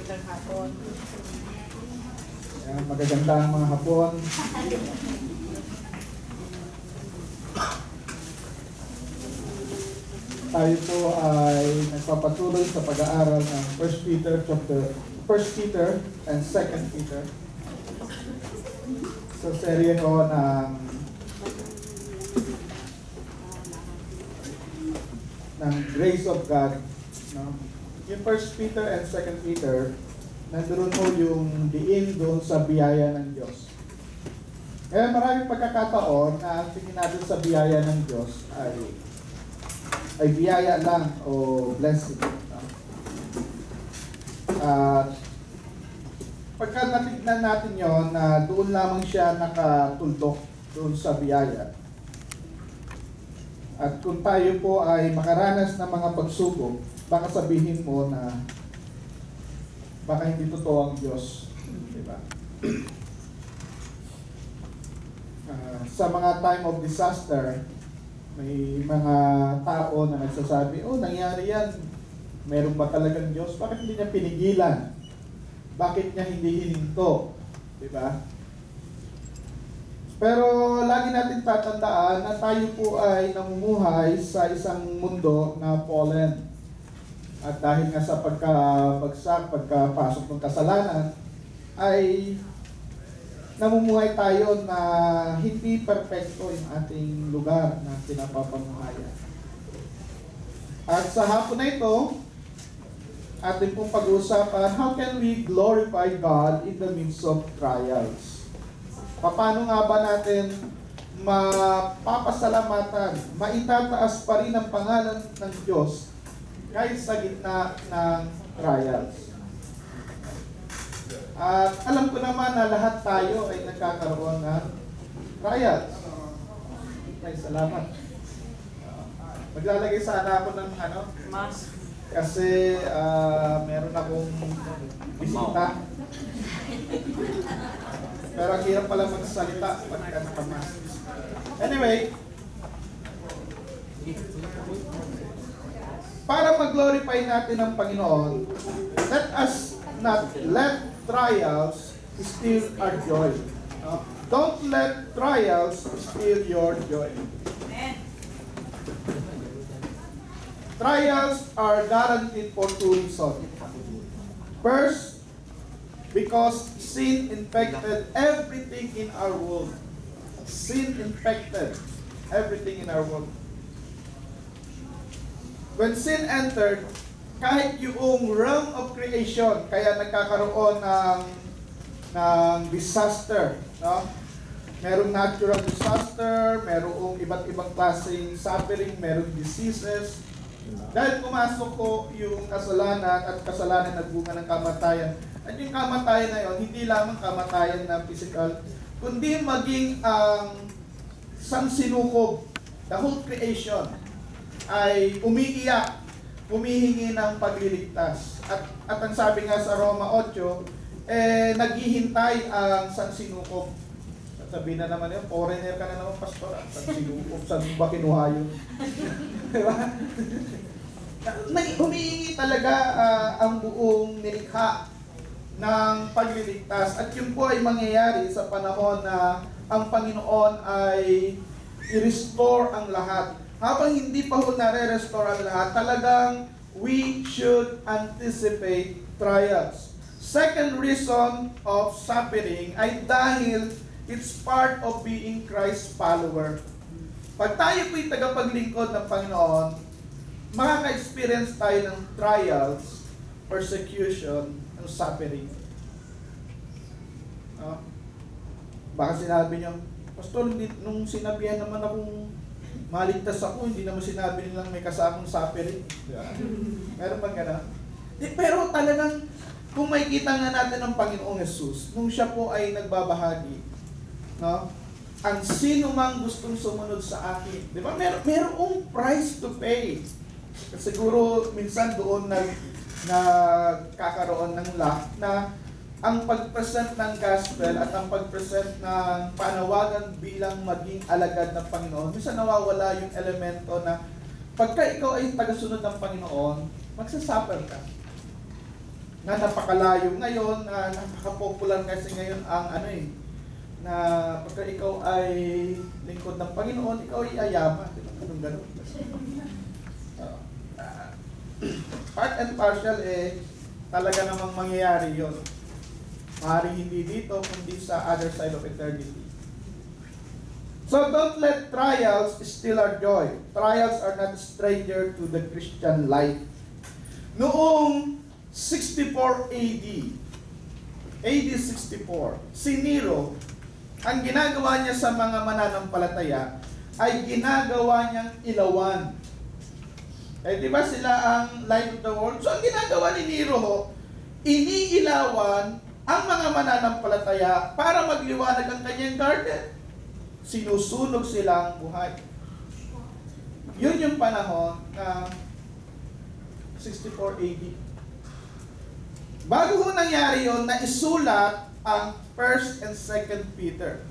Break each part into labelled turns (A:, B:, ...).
A: Magandang hapon.
B: Ayan, magagandang mga hapon. Tayo po ay nagpapatuloy sa pag-aaral ng 1 Peter and 2 Peter. Sa serye ko ng Grace of God. No? Yung 1 Peter and 2 Peter, nandoon mo yung diin doon sa biyaya ng Diyos. Kaya maraming pagkakataon na ang tingin natin sa biyaya ng Diyos ay biyaya lang o blessing. No? At pagka natignan natin yon na doon lamang siya nakatuldok doon sa biyaya. At kung tayo po ay makaranas ng mga pagsubok, baka sabihin mo na baka hindi totoo ang Diyos. Diba? Sa mga time of disaster, may mga tao na nagsasabi, oh, nangyari yan. Meron ba talagang Diyos? Bakit hindi niya pinigilan? Bakit niya hindi hininto? Diba? Pero lagi natin tatandaan na tayo po ay namumuhay sa isang mundo na fallen. At dahil nga sa pagkabagsak, pagkapasok ng kasalanan, ay namumuhay tayo na hindi perpekto yung ating lugar na pinapapamuhayan. At sa hapon na ito, ating pong pag-uusapan, how can we glorify God in the midst of trials? Paano nga ba natin mapapasalamatan, maitataas pa rin ang pangalan ng Diyos kahit sa gitna ng trials? At alam ko naman na lahat tayo ay nagkakaroon ng trials. Ay, salamat. Maglalagay sana ako ng
A: Mas.
B: kasi meron akong bisita. Pero ang hirap pala magsalita pagka nakamas. Anyway, para mag-glorify natin ang Panginoon, let us not let trials steal our joy. Don't let trials steal your joy. Trials are guaranteed for two reasons. First, because sin infected everything in our world. Sin infected everything in our world. When sin entered, kahit yung realm of creation, kaya nagkakaroon ng disaster. No? Merong natural disaster, merong iba't ibang klaseng suffering, merong diseases. Dahil pumasok ko yung kasalanan at kasalanan nagbunga ng kamatayan. At yung kamatayan na yun, hindi lamang kamatayan na physical, kundi maging ang sansinukob, the whole creation, ay umiiyak, humihingi ng pagliligtas. At ang sabi nga sa Roma 8, naghihintay ang sansinukob. Sabihin na naman yun, foreigner ka na naman, pastor. Sansinukob, saan ba kinuha yun? Diba? Humihingi talaga ang buong nilikha ng pagliligtas. At yun po ay mangyayari sa panahon na ang Panginoon ay i-restore ang lahat. Habang hindi pa ho nare-restore ang lahat, talagang we should anticipate trials. Second reason of suffering ay dahil it's part of being Christ's follower. Pag tayo po'y tagapaglingkod ng Panginoon, makaka-experience tayo ng trials, persecution, ng suffering. Baka sinabi niyo, Pastor, nung sinabihan naman akong maligtas ako, hindi naman sinabi nilang may kasamang suffering. Meron bang gano'n? Pero talagang, kung makikita nga natin ang Panginoong Jesus, nung siya po ay nagbabahagi, no? Ang sino mang gustong sumunod sa akin, di ba? Merong price to pay. Siguro minsan doon nagkakaroon ng lack na ang pag-present ng gospel at ang pag-present ng panawagan bilang maging alagad ng Panginoon, minsan nawawala yung elemento na pagka ikaw ay tagasunod ng Panginoon, magsasuffer ka. na napakalayo ngayon, na napaka-popular kasi ngayon ang na pagka ikaw ay lingkod ng Panginoon, ikaw ay ayaman. Di ba? Ganun. Part and partial talaga namang mangyayari yun. Maaaring hindi dito, kundi sa other side of eternity. So don't let trials steal our joy. Trials are not a stranger to the Christian life. Noong 64 AD, AD 64, si Nero, ang ginagawa niya sa mga mananampalataya ay ginagawa niyang ilawan. Di ba sila ang light of the world? So ang ginagawa ni Nero, iniilawan ang mga mananampalataya para magliwanag ang kanyang garden. Sinusunog silang buhay. Yun yung panahon na 64 AD. Bago ho nangyari yun, na isulat ang 1st and 2nd Peter,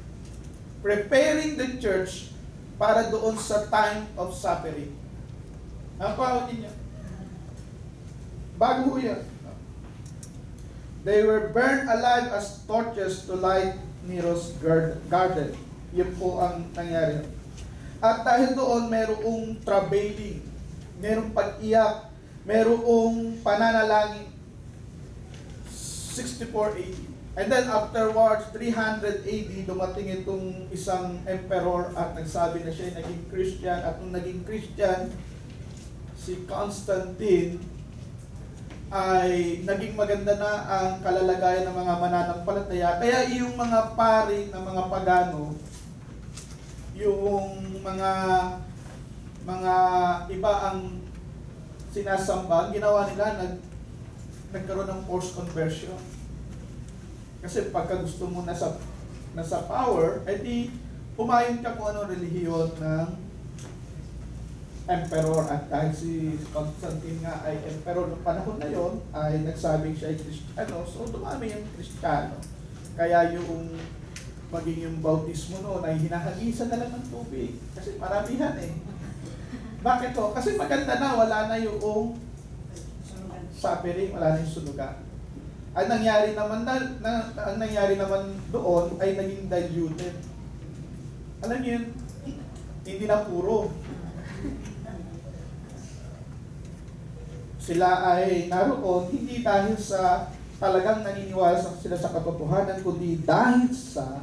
B: preparing the church para doon sa time of suffering. Ang pahawag niya. Bago ho yun. They were burned alive as torches to light Nero's garden. Yun po ang nangyari. At dahil doon, merong travailing, merong pag-iyak, merong pananalangin. 64 AD. And then afterwards, 300 AD, dumating itong isang emperor at nagsabi na siya naging Christian. At nung naging Christian, si Constantine, ay naging maganda na ang kalalagayan ng mga mananampalataya. Kaya yung mga pari ng mga pagano, yung mga iba ang sinasamba, ginawa nila, nagkaroon ng forced conversion. Kasi pagka gusto mo nasa power, edi pumayon ka kung anong relihiyon ng emperor. At dahil si Constantine nga ay emperor ng panahon na yon, ay nagsabing siya ay Kristiyano, so dumami yung Kristiyano. Kaya yung maging yung bautismo noon ay hinahagisan na lang ng tubig. Kasi maramihan Bakit to? Kasi maganda na, wala na yung suffering, wala na yung sunugan. Ang nangyari naman doon ay naging diluted. Alam niyo yun, hindi na puro. Sila ay naroon hindi dahil sa talagang naniniwala sila sa katotohanan, kundi dahil sa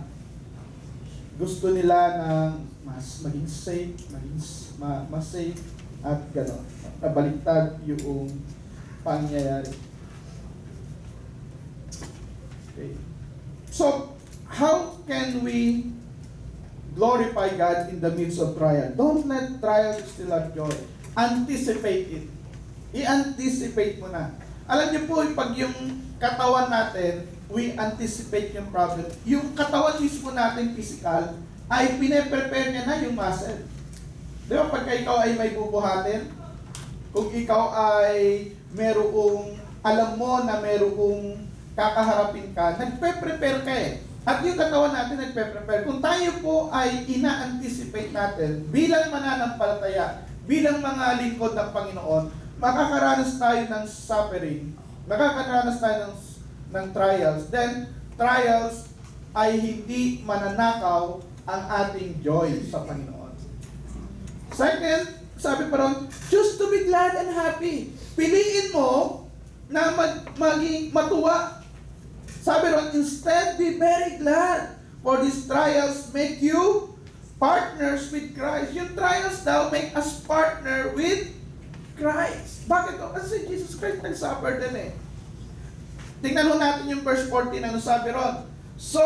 B: gusto nila ng mas maging safe, mas safe at gano'n. Nabaliktad yung pangyayari. Okay. So, how can we glorify God in the midst of trial? Don't let trials steal our joy. Anticipate it. I-anticipate mo na. Alam niyo po, pag yung katawan natin, we anticipate yung problem. Yung katawan mismo natin, physical, ay pine-prepare niya na yung muscle. Di ba, pagka ikaw ay may bubuhatin, kung ikaw ay merong, alam mo na merong kakaharapin ka, nagpe-prepare ka At yung katawan natin nagpe-prepare. Kung tayo po ay ina-anticipate natin, bilang mananampalataya, bilang mga lingkod ng Panginoon, makakaranas tayo ng suffering, makakaranas tayo ng trials. Then, trials ay hindi mananakaw ang ating joy sa Panginoon. Second, sabi pa ron, choose to be glad and happy. Piliin mo na maging matuwa. Sabi ron, instead be very glad, for these trials make you partners with Christ. Yung trials daw make us partner with Christ. Bakit? Kasi Jesus Christ nag-suffer din Tingnan natin yung verse 14, ano sabi ron? So,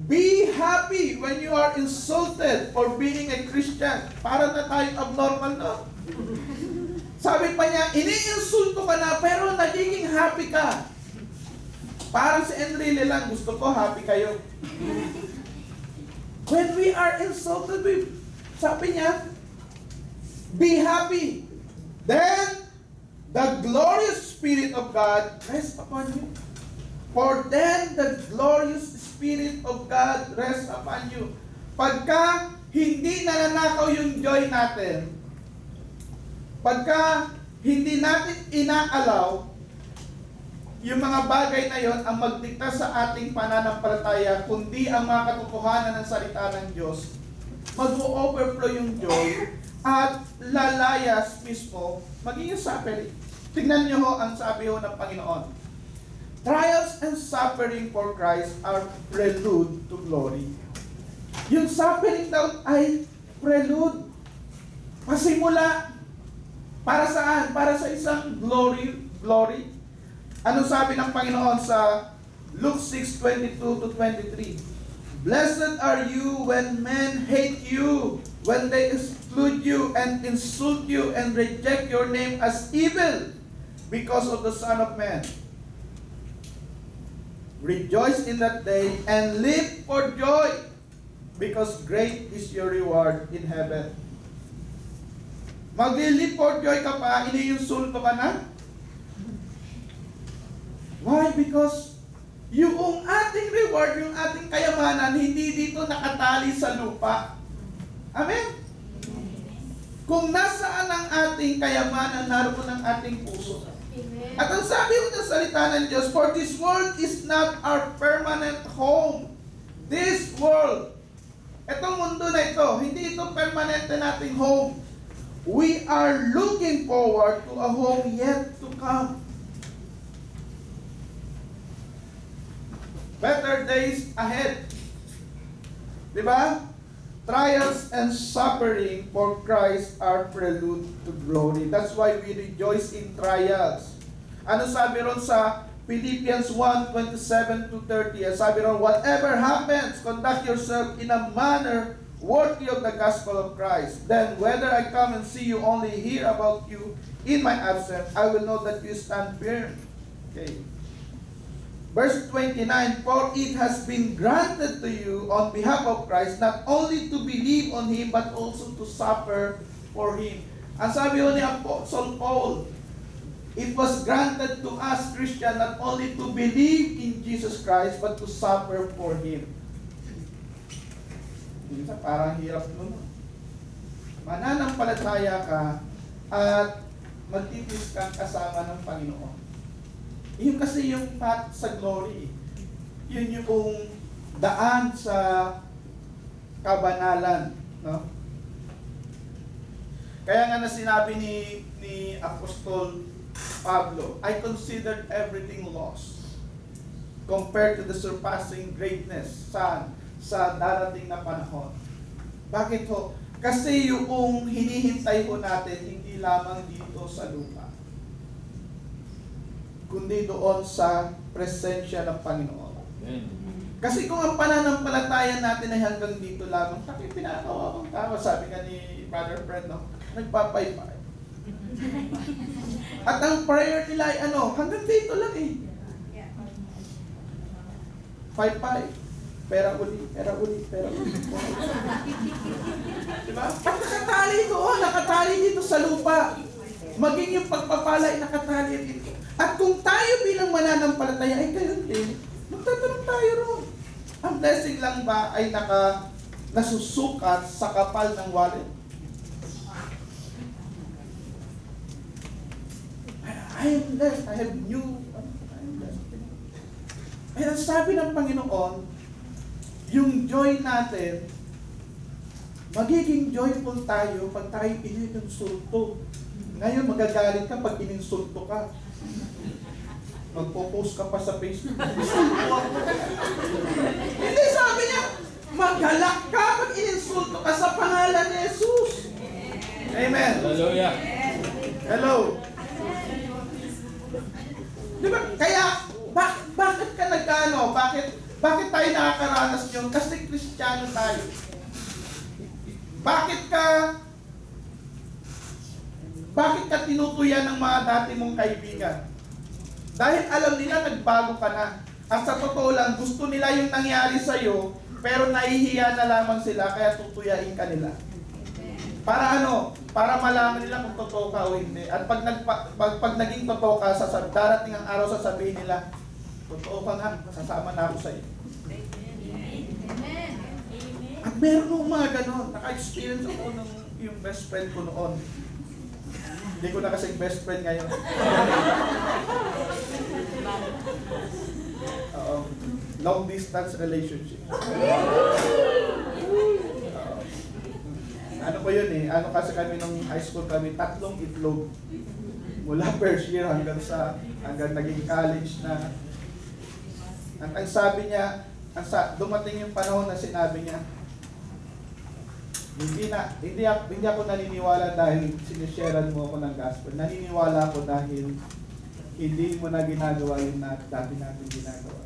B: be happy when you are insulted for being a Christian. Para na tayong abnormal, no? Sabi pa niya, iniinsulto ka na, pero nagiging happy ka. Parang si Enrile lang, gusto ko happy kayo. When we are insulted, sabi niya, be happy. Then, the glorious Spirit of God rests upon you. For then, the glorious Spirit of God rests upon you. Pagka hindi nananakaw yung joy natin, pagka hindi natin inaalaw yung mga bagay na yon ang magdikta sa ating pananampalataya, kundi ang mga katotohanan ng salita ng Diyos, mag-overflow yung joy at lalayas mismo magiging suffering. Tingnan nyo ho ang sabi ho ng Panginoon. Trials and suffering for Christ are prelude to glory. Yung suffering daw ay prelude. Pasimula. Para saan? Para sa isang glory. Ano sabi ng Panginoon sa Luke 6:22-23? Blessed are you when men hate you, when they exclude you and insult you and reject your name as evil because of the Son of Man. Rejoice in that day and live for joy, because great is your reward in heaven. Mag-live for joy ka pa, iniinsulto ka na? Why? Because yung ating reward, yung ating kayamanan, hindi dito nakatali sa lupa. Amen? Kung nasaan ang ating kayamanan, naroon ang ating puso. At ang sabi ko ng salita ng Diyos, for this world is not our permanent home. This world, itong mundo na ito, hindi ito permanente nating home. We are looking forward to a home yet to come. Better days ahead. Diba? Trials and suffering for Christ are prelude to glory. That's why we rejoice in trials. Ano sabi ron sa Philippians 1:27-30? Sabi ron, whatever happens, conduct yourself in a manner worthy of the gospel of Christ. Then whether I come and see you only hear about you in my absence, I will know that you stand firm. Okay. Verse 29, for it has been granted to you on behalf of Christ not only to believe on Him but also to suffer for Him. Ang sabi ni Apostle Paul, it was granted to us Christian not only to believe in Jesus Christ but to suffer for Him. Minsan parang hirap nun. Mananampalataya ka at magtitis kang kasama ng Panginoon. Yun kasi yung path sa glory. Yun yung daan sa kabanalan. No? Kaya nga na sinabi ni Apostol Pablo, I considered everything lost compared to the surpassing greatness sa darating na panahon. Bakit ho? Kasi yung hinihintay ho natin hindi lamang dito sa lupa, kundi doon sa presensya ng Panginoon. Amen. Kasi kung ang pananampalataya natin ay hanggang dito lamang, kasi pinatawa akong tao, sabi ka ni Brother Fred, no? Nagpapaypay. At ang prayer nila ay hanggang dito lang eh. 5-5. Pera uli. Diba? Pag nakatali dito sa lupa, maging yung pagpapala ay nakatali dito. At kung tayo bilang mananampalataya ay gayon din, magtatanong tayo ron. Ang blessing lang ba ay nasusukat sa kapal ng wallet? I am blessed. I have new. I am blessed. Ay, ang sabi ng Panginoon, yung joy natin, magiging joyful tayo pag tayo ininsulto. Ngayon, magagalit ka pag ininsulto ka. Magpo-post ka pa sa Facebook. Hindi, sabi niya, maghalak ka pag ininsulto ka sa pangalan ni Jesus. Amen.
A: Hallelujah.
B: Hello. Diba? Kaya, bakit ka nagkano? Bakit tayo nakakaranas yun? Kasi Kristiyano tayo. Bakit ka tinutuyan ng mga dati mong kaibigan? Dahil alam nila nagbago ka na. At sa totoo lang, gusto nila yung nangyari sa'yo, pero nahihiya na lamang sila, kaya tutuyain ka nila. Para Para malaman nila kung totoo ka o hindi. At pag naging totoo ka, darating ang araw sasabihin nila, totoo ka nga, sasama na ako sa'yo. At meron nung mga ganon. Naka-experience ako ng yung best friend ko noon. Hindi ko na kasing best friend ngayon. Long distance relationship. Ano po yun eh? Ano kasi kami nung high school kami, 3 itlog. Mula first year hanggang naging college na. Ang sabi niya, dumating yung panahon na sinabi niya, hindi ako naniniwala dahil sinisharean mo ako ng gospel. Naniniwala ako dahil hindi mo na ginagawa yung dati natin ginagawa.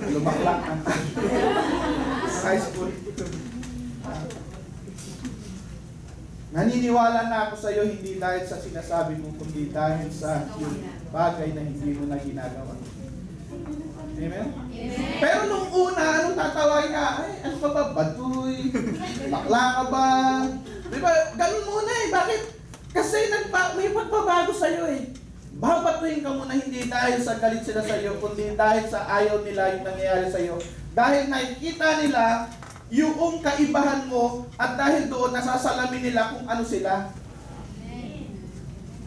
B: Lumaklak ang high school. Naniniwala na ako sa iyo hindi dahil sa sinasabi mo, kundi dahil sa yung bagay na hindi mo na ginagawa. Amen? Pero nung una, anong tatawagin ka? Ay, ano ka ba? Batoy? Bakla ka ba? Di ba? Ganun muna eh. Bakit? Kasi may pagbabago sa'yo eh. Babatuhin ka muna hindi dahil sa galit sila sa'yo, kundi dahil sa ayaw nila yung nangyayari sa'yo. Dahil nakikita nila yung kaibahan mo at dahil doon nasasalamin nila kung ano sila.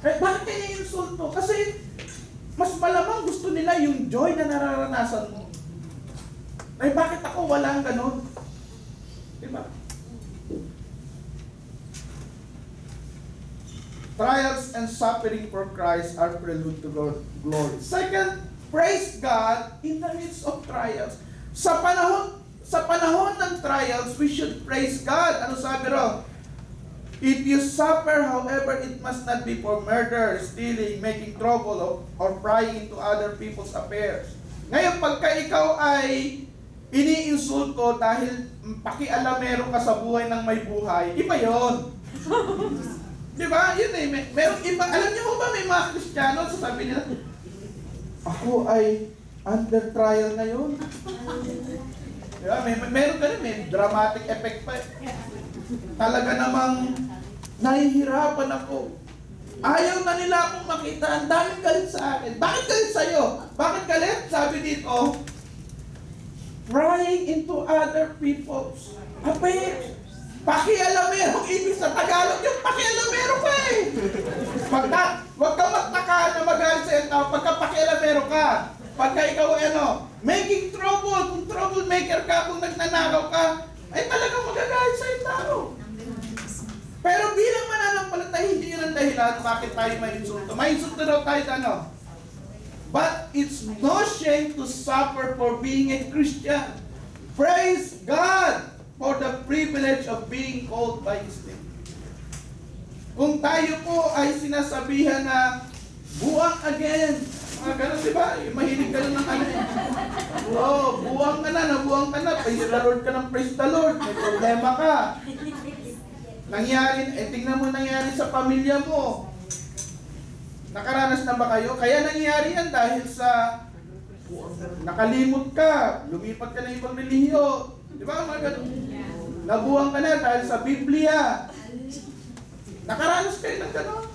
B: Eh, bakit kaya insulto? Kasi mas malamang gusto nila yung joy na nararanasan mo. Ay, bakit ako walang ganun? Diba? Trials and suffering for Christ are prelude to glory. Second, praise God in the midst of trials. Sa panahon ng trials, we should praise God. Ano sabi ro? If you suffer, however, it must not be for murder, stealing, making trouble, or prying into other people's affairs. Ngayon, pagka ikaw ay iniinsulto dahil pakialamero ka sa buhay ng may buhay, iba yun. Di ba? Yun eh. Meron iba. Alam niyo ba may mga Kristiyano, sasabi nila, ako ay under trial ngayon. Di ba? Meron ganun, may dramatic effect pa. Talaga namang nahihirapan ako. Ayaw na nila akong makita. Ang daming galit sa akin. Bakit galit sa'yo? Bakit galit? Sabi dito, prying into other people's affairs. Pakialamero. Ibig sa Tagalog yung pakialamero ka eh. Huwag ka magtaka na magalit sa'yo tao pagka pakialamero ka. Pagka ikaw making trouble, kung troublemaker ka, kung nagnanakaw ka, ay talagang magagalit sa'yo tao. Pero bilang mananampalataya, hindi yun ang dahilan bakit tayo mainsulto. Mainsulto daw tayo But it's no shame to suffer for being a Christian. Praise God for the privilege of being called by His name. Kung tayo po ay sinasabihan na buwang again, mga ganun, di ba? Mahilig ka ng buwang ka na, praise the Lord ka ng praise the Lord, may problema ka. Tingnan mo nangyari sa pamilya mo. Nakaranas na ba kayo? Kaya nangyari yan dahil sa nakalimot ka, lumipat ka ng ibang relihiyo. Di ba? Mga ganun. Nabuwang ka na dahil sa Biblia. Nakaranas kayo ng gano'n?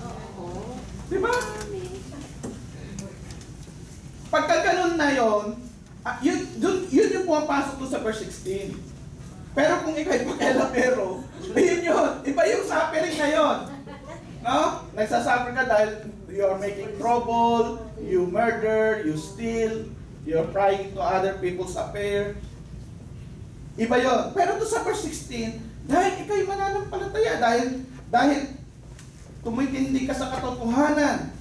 B: Di ba? Pagka ganun na yun yung pumapasok doon sa verse 16. Pero kung ikaw'y pakialamero, yun yun. Iba yung suffering na yun. No? Nagsasuffer ka dahil you are making trouble, you murder, you steal, you're prying into other people's affairs. Iba yun. Pero doon sa verse 16, dahil ikaw'y mananampalataya, dahil tumitindi ka sa katotohanan,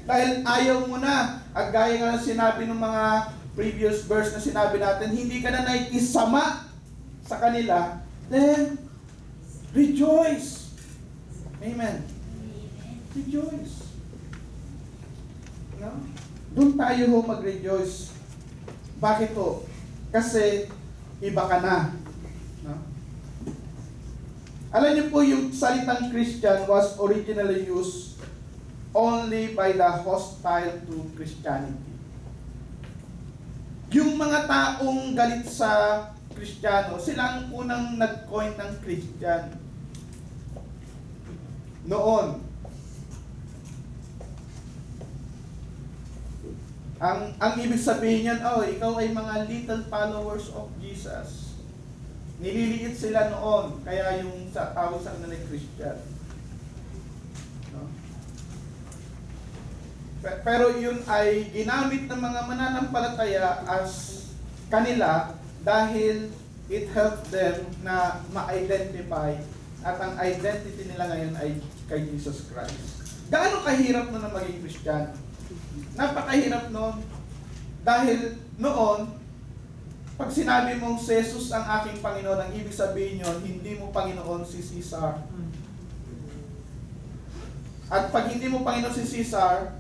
B: dahil ayaw mo na, at gaya nga sinabi ng mga previous verse na sinabi natin, hindi ka na nakikisama sa kanila, then rejoice. Amen. Rejoice. No? Doon tayo mag-rejoice. Bakit po? Kasi iba ka na. No? Alam niyo po yung salitang Christian was originally used only by the hostile to Christianity. Yung mga taong galit sa Kristiyano, sila ang unang nag-coin ng Christian. Noon. Ang ibig sabihin yan, ikaw ay mga little followers of Jesus. Nililiit sila noon, kaya yung tawag sa kanila Christian. No? Pero yun ay ginamit ng mga mananampalataya as kanila dahil it helped them na ma-identify at ang identity nila ngayon ay kay Jesus Christ. Gaano kahirap na maging Kristiyano? Napakahirap noon. Dahil noon, pag sinabi mong si Jesus ang aking Panginoon, ang ibig sabihin nyo, hindi mo Panginoon si Caesar. At pag hindi mo Panginoon si Caesar,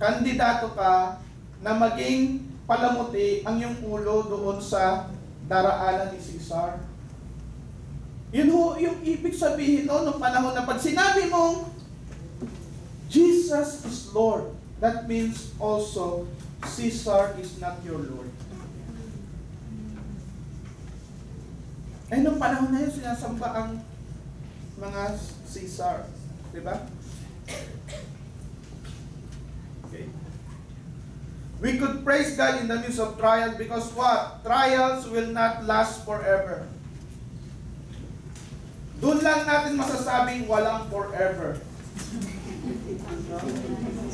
B: kandidato ka na maging palamuti ang iyong ulo doon sa daraanan ni Caesar. Yun ho, yung ibig sabihin noon, noong panahon na pag sinabi mong Jesus is Lord, that means also Caesar is not your Lord. Eh, noong panahon na yun, sinasamba ang mga Caesar. Diba? Okay. We could praise God in the midst of trials because what? Trials will not last forever. Doon lang natin masasabing walang forever.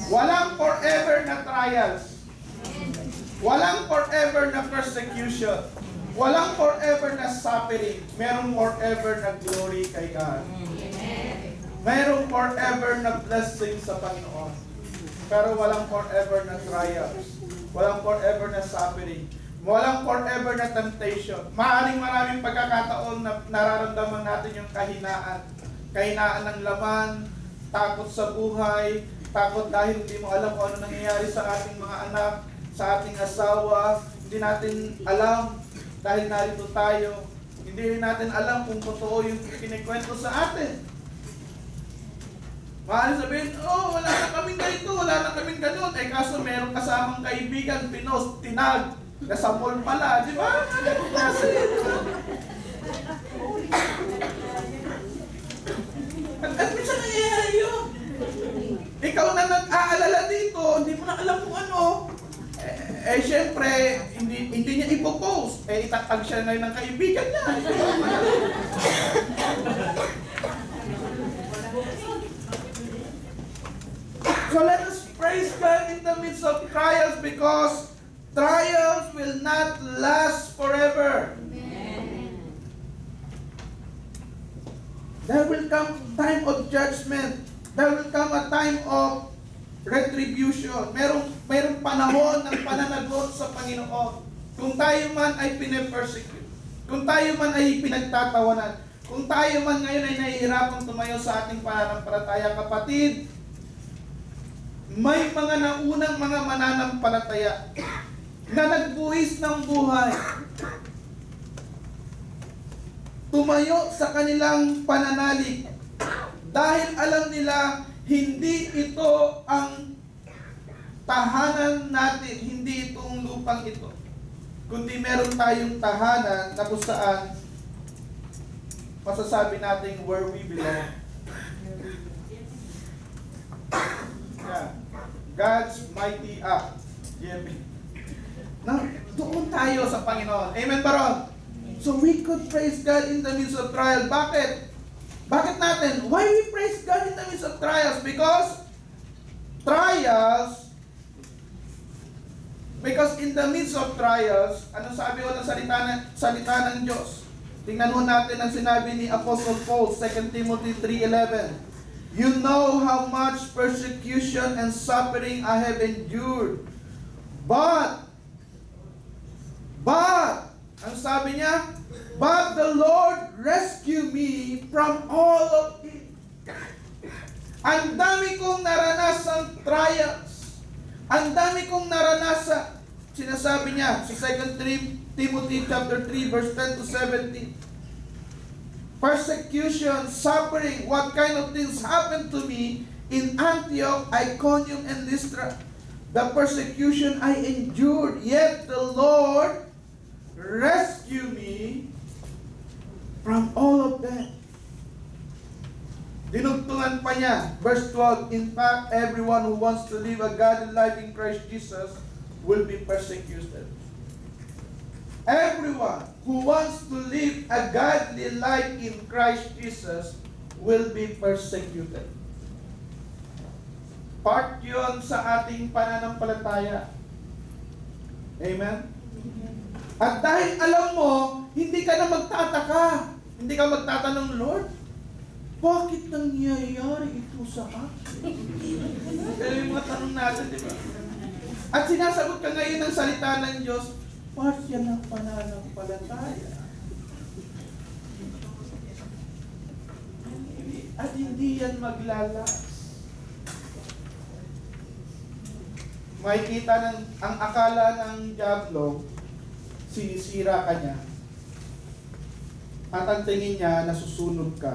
B: Walang forever na trials. Walang forever na persecution. Walang forever na suffering. Merong forever na glory kay God. Merong forever na blessing sa Panginoon. Pero walang forever na trials. Walang forever na suffering. Walang forever na temptation. Maraming pagkakataon na nararamdaman natin yung kahinaan. Kahinaan ng laman, takot sa buhay, takot dahil hindi mo alam kung ano nangyayari sa ating mga anak, sa ating asawa. Hindi natin alam dahil narito tayo. Hindi rin natin alam kung totoo yung kinikwento sa atin. Maaaring sabihin, oh, wala na kaming ganito, wala na kaming ganun. Eh, kaso meron kasamang kaibigan, pinost, tinag, nasa mall pala, di ba? Kasi, at minsan nangyayari yun. Ikaw na nag-aalala dito, hindi mo na alam kung ano. Eh, syempre, hindi niya ipopost. Eh, itatag siya ngayon ng kaibigan niya. So let us praise God in the midst of trials because trials will not last forever. Amen. There will come time of judgment. There will come a time of retribution. Merong panahon ng pananagot sa Panginoon. Kung tayo man ay pine-persecute, kung tayo man ay pinagtatawanan, kung tayo man ngayon ay nahihirapang tumayo sa ating pananampalataya, kapatid, may mga naunang mga mananampalataya na nagbuhis ng buhay. Tumayo sa kanilang pananalig dahil alam nila hindi ito ang tahanan natin, hindi itong lupang ito. Kundi meron tayong tahanan na kung saan masasabi natin where we belong. Yeah. God's mighty act. Now, doon tayo sa Panginoon. Amen ba ron? So we could praise God in the midst of trial. Bakit? Bakit natin? Why we praise God in the midst of trials? Because in the midst of trials, ano sabi ko ng salita ng Diyos? Tingnan mo natin ang sinabi ni Apostle Paul, 2 Timothy 3:11. You know how much persecution and suffering I have endured. But, ang sabi niya, but the Lord rescued me from all of it. Ang dami kong naranasang trials. Ang dami kong naranasan. Sinasabi niya sa 2 Timothy chapter 3 verse 10 to 17. Persecution, suffering, what kind of things happened to me in Antioch, Iconium, and Lystra? The persecution I endured, yet the Lord rescued me from all of them. Dinugtungan pa niya, verse 12, in fact, everyone who wants to live a godly life in Christ Jesus will be persecuted. Everyone who wants to live a godly life in Christ Jesus will be persecuted. Part yun sa ating pananampalataya. Amen? At dahil alam mo, hindi ka na magtataka. Hindi ka magtatanong, Lord, bakit nangyayari ito sa akin? Kaya yung mga tanong natin, di ba? At sinasagot ka ngayon ng salita ng Diyos, part yan ang pananampalataya. At hindi yan maglalas. Makikita ang akala ng diablo, sinisira ka niya. At ang tingin niya, nasusunod ka.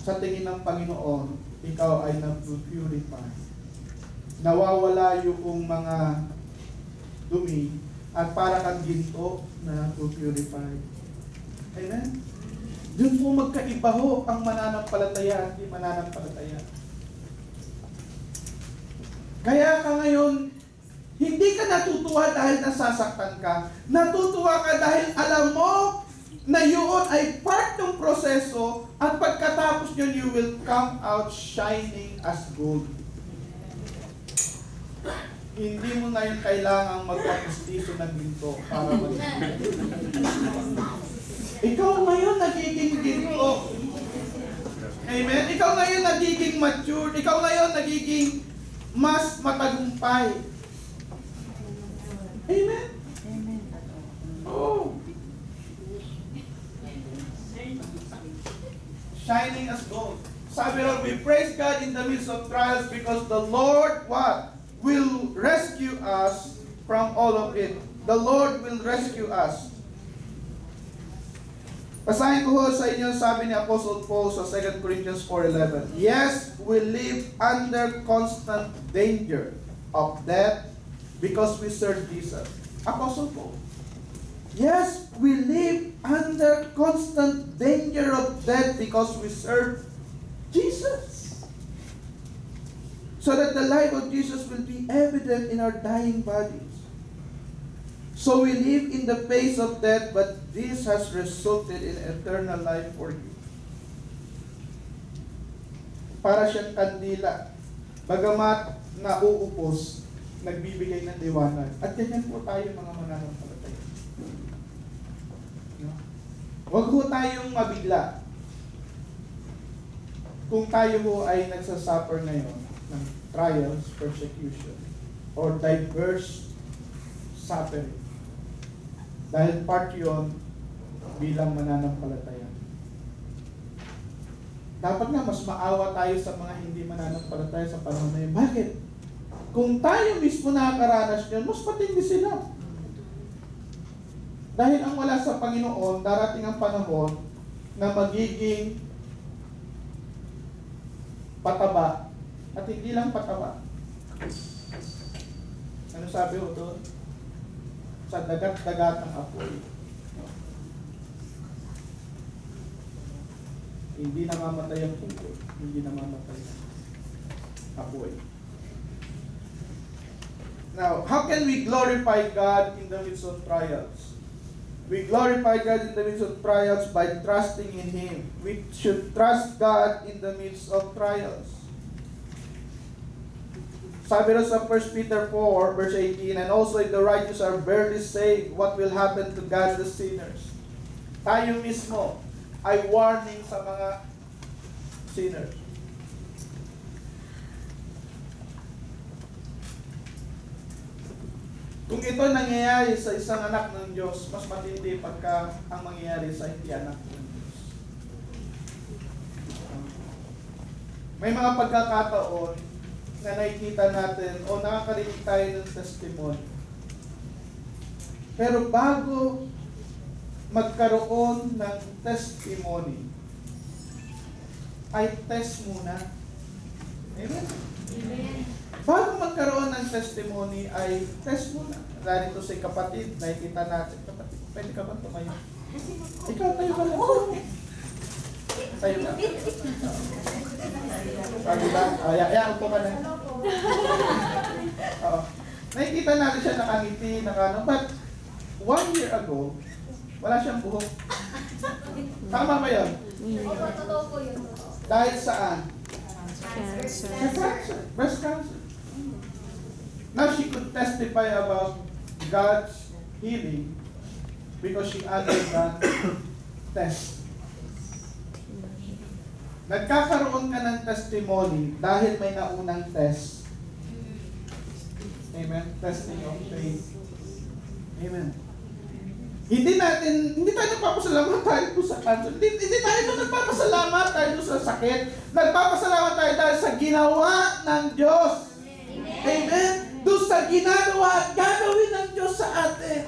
B: Sa tingin ng Panginoon, ikaw ay nag-purify. Nawawala yung mga dumi at para kang ginto na purify. Amen? Doon po magkaiba ho ang mananampalataya, hindi mananampalataya. Kaya ka ngayon, hindi ka natutuwa dahil nasasaktan ka. Natutuwa ka dahil alam mo na yun ay part ng proseso at pagkatapos yun, you will come out shining as gold. Hindi mo ngayon kailangang magpapustiso ng ginto para magiging. Ikaw ngayon nagiging ginto. Amen? Ikaw ngayon nagiging mature. Ikaw ngayon nagiging mas matagumpay. Amen?
A: Amen.
B: Oh. Shining as gold. Sabi ron, we praise God in the midst of trials because the Lord, what? Will rescue us from all of it. The Lord will rescue us. Basahin ko ho sa inyo, sabi ni Apostle Paul sa 2 Corinthians 4:11. Yes, we live under constant danger of death because we serve Jesus. Apostle Paul. Yes, we live under constant danger of death because we serve Jesus. So that the life of Jesus will be evident in our dying bodies. So we live in the face of death, but this has resulted in eternal life for you. Para siyang kandila, bagamat nauupos, nagbibigay ng liwanag. At ganyan po tayo mga mananampalataya. No? Huwag po tayong mabigla. Kung tayo po ay nagsasuffer ngayon ng trials, persecution, or diverse suffering. Dahil part yun bilang mananampalataya. Dapat nga mas maawa tayo sa mga hindi mananampalataya sa panahon na yun. Bakit? Kung tayo mismo nakakaranas yun, mas patindi sila. Dahil ang wala sa Panginoon, darating ang panahon na magiging pataba. At hindi lang pataba. Ano sabi ko doon? Sa dagat-dagat ng apoy. Hindi namamatay ang puso. Hindi namamatay ang apoy. Now, how can we glorify God in the midst of trials? We glorify God in the midst of trials by trusting in Him. We should trust God in the midst of trials. Sabi rin sa 1 Peter 4, verse 18, and also if the righteous are barely saved, what will happen to godless sinners? Tayo mismo ay warning sa mga sinners. Kung ito nangyayari sa isang anak ng Diyos, mas matindi pagka ang mangyayari sa hindi anak ng Diyos. May mga pagkakataon na nakikita natin o nakakarinig tayo ng testimony. Pero bago magkaroon ng testimony, ay test muna. Amen?
A: Amen.
B: Bago magkaroon ng testimony, ay test muna. Dahil ito si kapatid, nakikita natin. Kapatid, pwede ka ba tumayo? Ikaw, tayo ka lang. Tayo ka. Pag diba? Upo ka na. Nakikita natin siya nakangiti, but 1 year ago, wala siyang buhok. Tama ba yun?
A: Totoo po yun.
B: Dahil saan?
A: Cancer.
B: Cancer. Breast cancer. Now she could testify about God's healing because she undergone test. Nagkakaroon ka ng testimony dahil may naunang test. Amen? Testing of faith. Amen. Hindi tayo nagpapasalamat tayo sa cancer. Hindi tayo nagpapasalamat tayo sa sakit. Nagpapasalamat tayo dahil sa ginawa ng Diyos. Amen? Doon sa ginagawa at gagawin ng Diyos sa atin.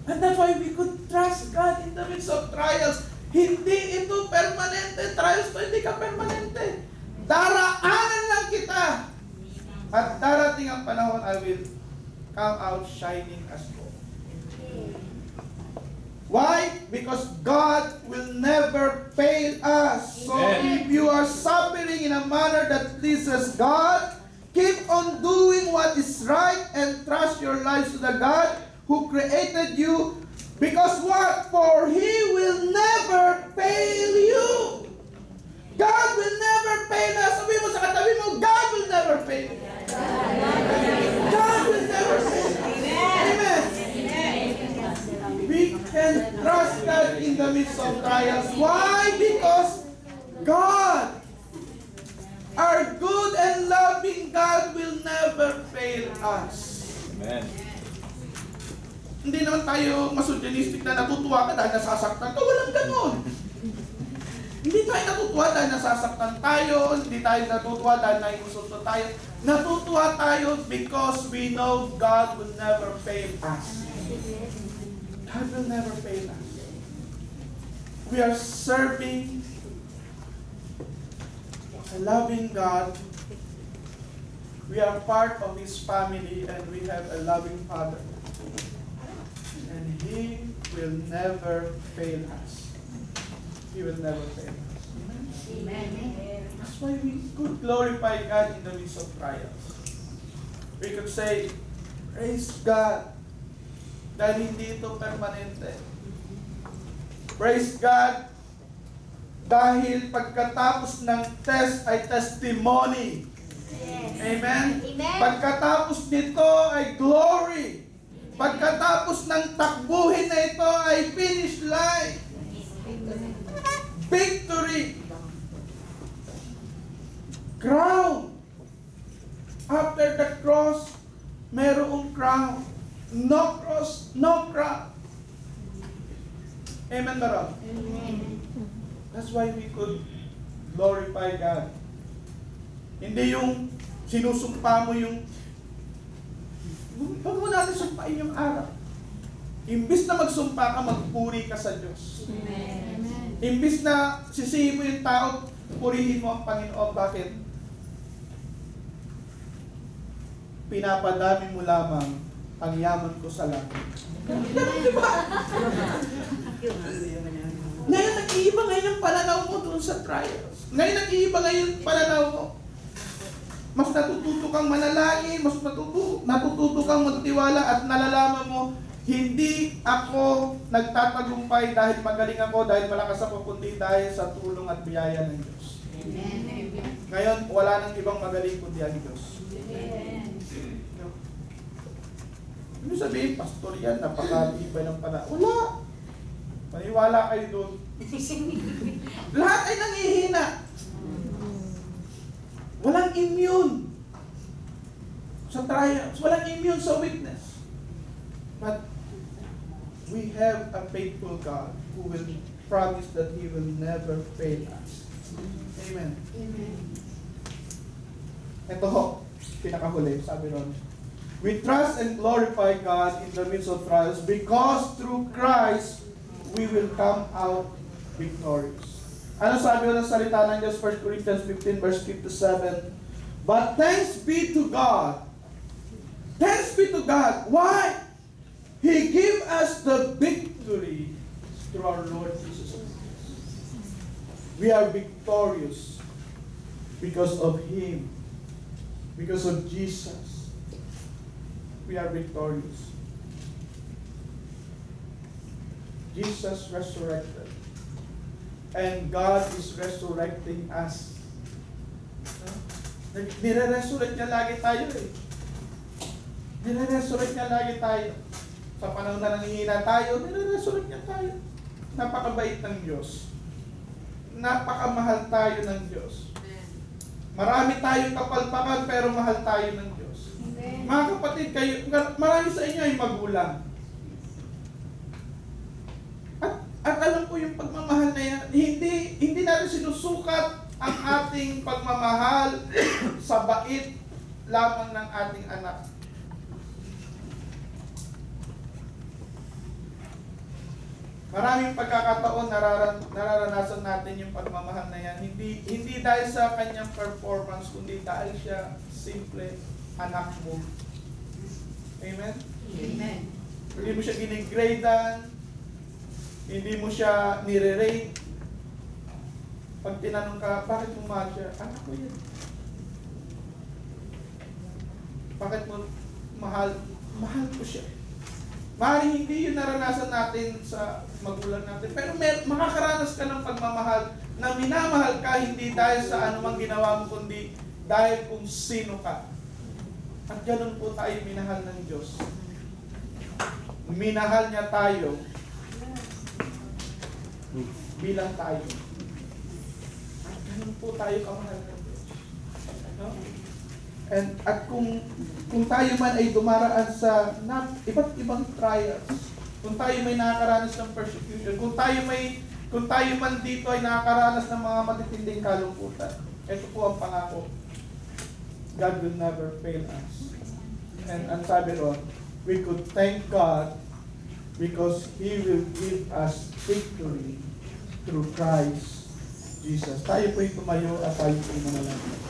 B: And that's why we could trust God in the midst of trials. Hindi ito permanente. Trials to hindi ka permanente. Daraanan lang kita. At darating ang panahon, I will come out shining as gold. Why? Because God will never fail us. So if you are suffering in a manner that pleases God, keep on doing what is right and trust your lives to the God who created you. Because what? For He will never fail you. God will never fail us. Sabi mo sa katabi mo, God will never fail you. God will never fail you. Amen. We can trust God in the midst of trials. Why? Because God, our good and loving God, will never fail us.
C: Amen.
B: Hindi naman tayo masognistic na natutuwa ka dahil nasasaktan ka. Walang ganon. Hindi tayo natutuwa dahil nasasaktan tayo. Hindi tayo natutuwa dahil naiinsulto tayo. Natutuwa tayo because we know God will never fail us. God will never fail us. We are serving a loving God. We are part of His family and we have a loving Father. And He will never fail us. He will never fail us.
A: Amen.
B: That's why we could glorify God in the midst of trials. We could say, praise God, dahil hindi ito permanente. Praise God, dahil pagkatapos ng test ay testimony. Amen?
A: Amen.
B: Pagkatapos nito ay glory. Pagkatapos ng takbuhin na ito ay finish line. Victory. Crown. After the cross, merong crown. No cross, no crown. Amen ba ron?
A: Amen.
B: That's why we could glorify God. Hindi yung sinusumpa mo yung huwag mo natin sumpain yung araw. Imbis na magsumpa ka, magpuri ka sa Diyos.
A: Amen.
B: Imbis na sisihin mo yung tao, purihin mo ang Panginoon. Bakit? Pinapadami mo lamang ang yaman ko sa langit. Diba? Ngayon, nag-iiba ngayon ang pananaw mo doon sa trials. Ngayon, nag-iiba ngayon ang pananaw mo. Mas natututo kang manalangin, mas natututo kang magtiwala at nalalaman mo, hindi ako nagtatagumpay dahil magaling ako, dahil malakas ako, kundi dahil sa tulong at biyaya ng Diyos.
A: Amen.
B: Ngayon, wala nang ibang magaling kundi ang Diyos.
A: Amen.
B: Ano sabihin, pastor yan, napakatibay ng pala. Wala. Maniwala kayo doon. Lahat ay nangihina. Walang immune sa trials. Walang immune sa weakness. But we have a faithful God who will promise that He will never fail us. Amen.
A: Amen.
B: Ito ho, pinakahuli, sabi ron. We trust and glorify God in the midst of trials because through Christ, we will come out victorious. Ano sabi ng salita ng Diyos, 1 Corinthians 15 verse 57? But thanks be to God. Thanks be to God. Why? He gave us the victory through our Lord Jesus Christ. We are victorious because of Him. Because of Jesus. We are victorious. Jesus resurrected. And God is resurrecting us Nire-resurrect niya lagi tayo eh. Nire-resurrect niya lagi tayo. Sa panahon na nangihina tayo, nire-resurrect niya tayo. Napakabait ng Diyos. Napakamahal tayo ng Diyos. Marami tayong kapalpakan pero mahal tayo ng Diyos.
A: Amen.
B: Mga kapatid, kayo, marami sa inyo ay magulang. At alam ko yung pagmamahal na yan, hindi natin sinusukat ang ating pagmamahal sa bait lamang ng ating anak. Maraming pagkakataon nararanasan natin yung pagmamahal na yan. Hindi dahil sa kanyang performance, kundi dahil siya simple anak mo. Amen?
A: Amen.
B: Hindi mo siya ginigradean, hindi mo siya nire-rate. Pag tinanong ka, bakit mo mahal siya? Anak ko yun. Bakit mo mahal? Mahal ko siya. Maaaring hindi yun naranasan natin sa magulang natin. Pero makakaranas ka ng pagmamahal na minamahal ka hindi dahil sa anumang ginawa mo, kundi dahil kung sino ka. At ganun po tayo minahal ng Diyos. Minahal niya tayo bilang tayo. At ganun po tayo kamahal ng Diyos. No? At kung tayo man ay dumaraan sa iba't ibang trials, kung tayo may nakakaranas ng persecution, kung tayo man dito ay nakakaranas ng mga matitinding kalungkutan, ito po ang pangako. God will never fail us. And sabi ron, we could thank God because He will give us victory through Christ Jesus. Tayo po'y tumayo at tayo po'y manalangin.